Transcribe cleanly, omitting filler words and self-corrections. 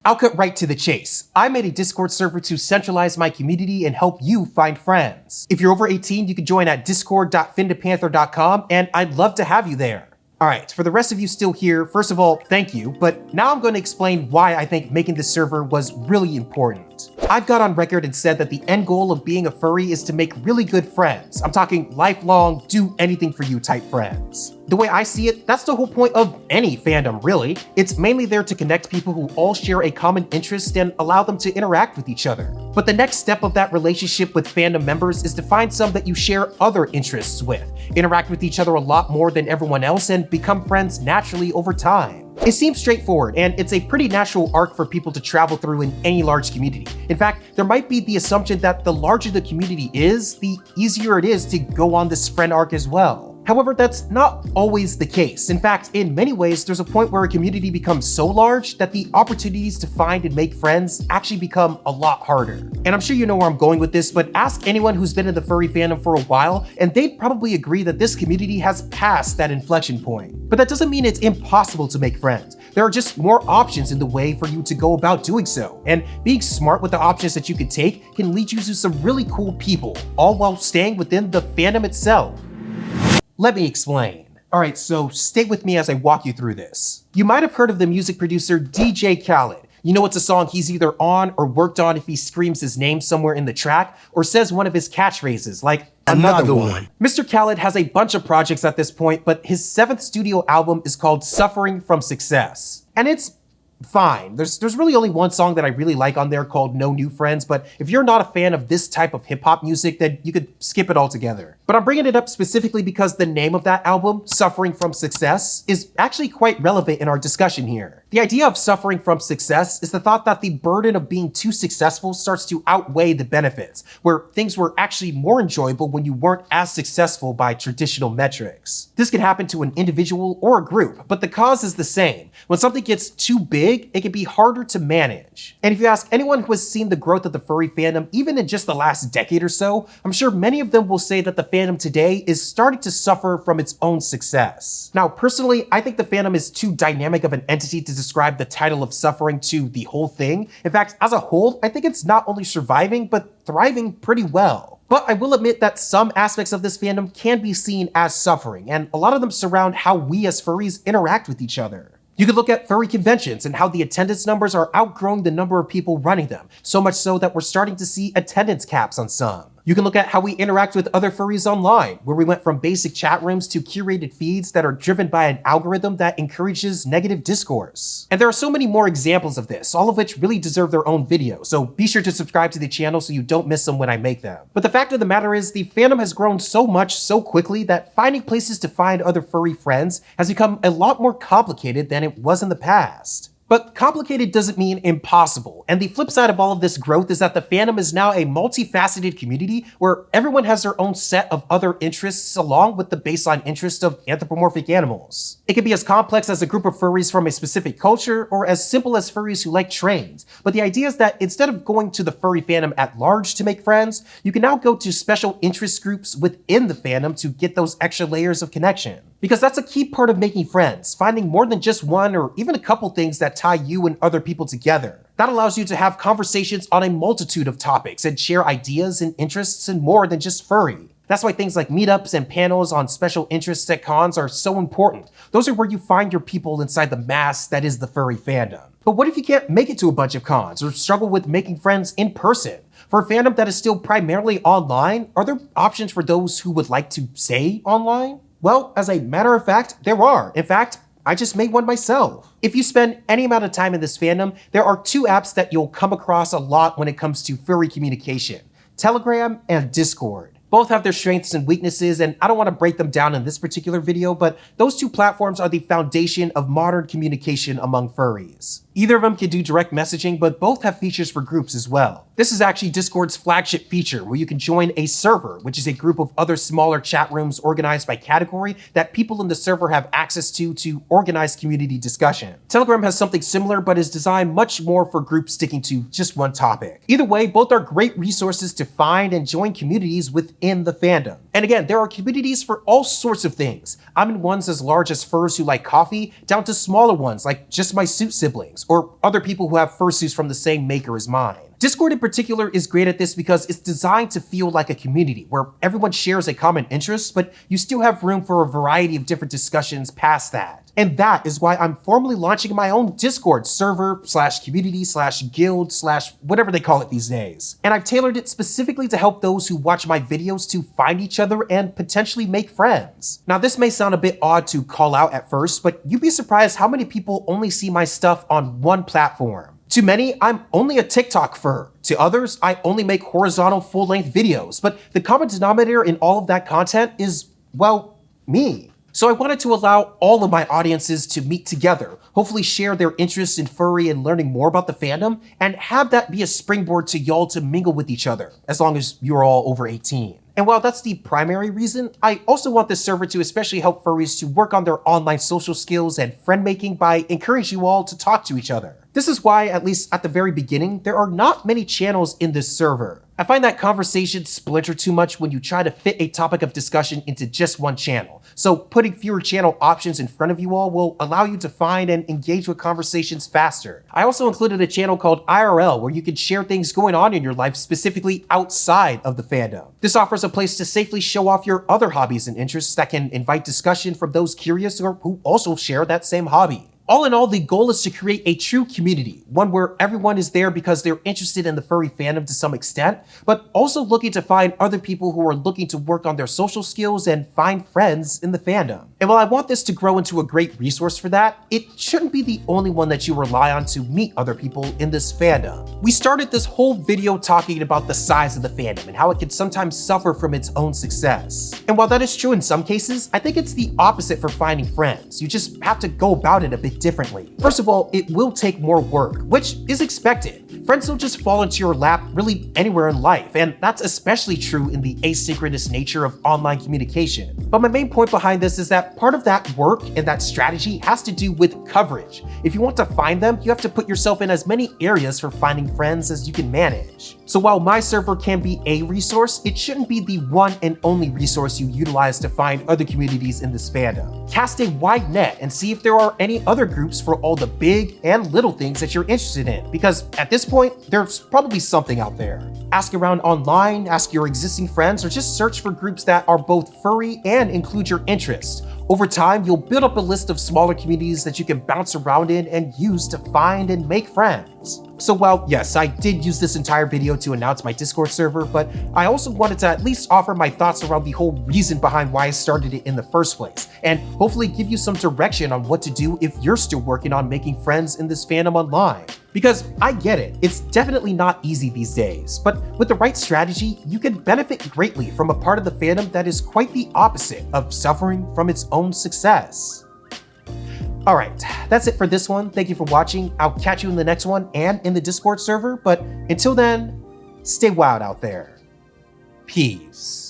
I'll cut right to the chase. I made a Discord server to centralize my community and help you find friends. If you're over 18, you can join at discord.findapanther.com, and I'd love to have you there. Alright, for the rest of you still here, first of all, thank you, but now I'm going to explain why I think making this server was really important. I've got on record and said that the end goal of being a furry is to make really good friends. I'm talking lifelong, do anything for you type friends. The way I see it, that's the whole point of any fandom, really. It's mainly there to connect people who all share a common interest and allow them to interact with each other. But the next step of that relationship with fandom members is to find some that you share other interests with, interact with each other a lot more than everyone else, and become friends naturally over time. It seems straightforward, and it's a pretty natural arc for people to travel through in any large community. In fact, there might be the assumption that the larger the community is, the easier it is to go on this friend arc as well. However, that's not always the case. In fact, in many ways, there's a point where a community becomes so large that the opportunities to find and make friends actually become a lot harder. And I'm sure you know where I'm going with this, but ask anyone who's been in the furry fandom for a while, and they'd probably agree that this community has passed that inflection point. But that doesn't mean it's impossible to make friends. There are just more options in the way for you to go about doing so, and being smart with the options that you can take can lead you to some really cool people, all while staying within the fandom itself. Let me explain. Alright, so stay with me as I walk you through this. You might have heard of the music producer DJ Khaled. You know it's a song he's either on or worked on if he screams his name somewhere in the track or says one of his catchphrases like, "Another one." Mr. Khaled has a bunch of projects at this point, but his 7th studio album is called Suffering from Success. And it's fine. There's really only one song that I really like on there called No New Friends, but if you're not a fan of this type of hip-hop music, then you could skip it altogether. But I'm bringing it up specifically because the name of that album, Suffering from Success, is actually quite relevant in our discussion here. The idea of suffering from success is the thought that the burden of being too successful starts to outweigh the benefits, where things were actually more enjoyable when you weren't as successful by traditional metrics. This can happen to an individual or a group, but the cause is the same. When something gets too big, it can be harder to manage. And if you ask anyone who has seen the growth of the furry fandom, even in just the last decade or so, I'm sure many of them will say that the fandom today is starting to suffer from its own success. Now, personally, I think the fandom is too dynamic of an entity to describe the title of suffering to the whole thing. In fact, as a whole, I think it's not only surviving, but thriving pretty well. But I will admit that some aspects of this fandom can be seen as suffering, and a lot of them surround how we as furries interact with each other. You could look at furry conventions and how the attendance numbers are outgrowing the number of people running them, so much so that we're starting to see attendance caps on some. You can look at how we interact with other furries online, where we went from basic chat rooms to curated feeds that are driven by an algorithm that encourages negative discourse. And there are so many more examples of this, all of which really deserve their own video, so be sure to subscribe to the channel so you don't miss them when I make them. But the fact of the matter is, the fandom has grown so much so quickly that finding places to find other furry friends has become a lot more complicated than it was in the past. But complicated doesn't mean impossible, and the flip side of all of this growth is that the fandom is now a multifaceted community where everyone has their own set of other interests along with the baseline interest of anthropomorphic animals. It can be as complex as a group of furries from a specific culture or as simple as furries who like trains, but the idea is that instead of going to the furry fandom at large to make friends, you can now go to special interest groups within the fandom to get those extra layers of connection. Because that's a key part of making friends, finding more than just one or even a couple things that tie you and other people together. That allows you to have conversations on a multitude of topics and share ideas and interests and more than just furry. That's why things like meetups and panels on special interests at cons are so important. Those are where you find your people inside the mass that is the furry fandom. But what if you can't make it to a bunch of cons or struggle with making friends in person? For a fandom that is still primarily online, are there options for those who would like to stay online? Well, as a matter of fact, there are. In fact, I just made one myself. If you spend any amount of time in this fandom, there are 2 apps that you'll come across a lot when it comes to furry communication: Telegram and Discord. Both have their strengths and weaknesses, and I don't want to break them down in this particular video, but those 2 platforms are the foundation of modern communication among furries. Either of them can do direct messaging, but both have features for groups as well. This is actually Discord's flagship feature, where you can join a server, which is a group of other smaller chat rooms organized by category that people in the server have access to organize community discussion. Telegram has something similar, but is designed much more for groups sticking to just one topic. Either way, both are great resources to find and join communities within in the fandom. And again, there are communities for all sorts of things. I'm in ones as large as furs who like coffee, down to smaller ones like just my suit siblings, or other people who have fursuits from the same maker as mine. Discord in particular is great at this because it's designed to feel like a community where everyone shares a common interest, but you still have room for a variety of different discussions past that. And that is why I'm formally launching my own Discord server / community / guild / whatever they call it these days. And I've tailored it specifically to help those who watch my videos to find each other and potentially make friends. Now this may sound a bit odd to call out at first, but you'd be surprised how many people only see my stuff on one platform. To many, I'm only a TikTok fur. To others, I only make horizontal full-length videos, but the common denominator in all of that content is, well, me. So I wanted to allow all of my audiences to meet together, hopefully share their interests in furry and learning more about the fandom, and have that be a springboard to y'all to mingle with each other, as long as you're all over 18. And while that's the primary reason, I also want this server to especially help furries to work on their online social skills and friend making by encouraging you all to talk to each other. This is why, at least at the very beginning, there are not many channels in this server. I find that conversations splinter too much when you try to fit a topic of discussion into just one channel. So putting fewer channel options in front of you all will allow you to find and engage with conversations faster. I also included a channel called IRL where you can share things going on in your life specifically outside of the fandom. This offers a place to safely show off your other hobbies and interests that can invite discussion from those curious or who also share that same hobby. All in all, the goal is to create a true community, one where everyone is there because they're interested in the furry fandom to some extent, but also looking to find other people who are looking to work on their social skills and find friends in the fandom. And while I want this to grow into a great resource for that, it shouldn't be the only one that you rely on to meet other people in this fandom. We started this whole video talking about the size of the fandom and how it can sometimes suffer from its own success. And while that is true in some cases, I think it's the opposite for finding friends. You just have to go about it a bit differently. First of all, it will take more work, which is expected. Friends don't just fall into your lap really anywhere in life, and that's especially true in the asynchronous nature of online communication. But my main point behind this is that part of that work and that strategy has to do with coverage. If you want to find them, you have to put yourself in as many areas for finding friends as you can manage. So while my server can be a resource, it shouldn't be the one and only resource you utilize to find other communities in this fandom. Cast a wide net and see if there are any other groups for all the big and little things that you're interested in, because at this point, there's probably something out there. Ask around online, ask your existing friends, or just search for groups that are both furry and include your interests. Over time, you'll build up a list of smaller communities that you can bounce around in and use to find and make friends. So while, yes, I did use this entire video to announce my Discord server, but I also wanted to at least offer my thoughts around the whole reason behind why I started it in the first place, and hopefully give you some direction on what to do if you're still working on making friends in this fandom online. Because I get it, it's definitely not easy these days, but with the right strategy, you can benefit greatly from a part of the fandom that is quite the opposite of suffering from its own success. Alright, that's it for this one. Thank you for watching. I'll catch you in the next one and in the Discord server, but until then, stay wild out there. Peace.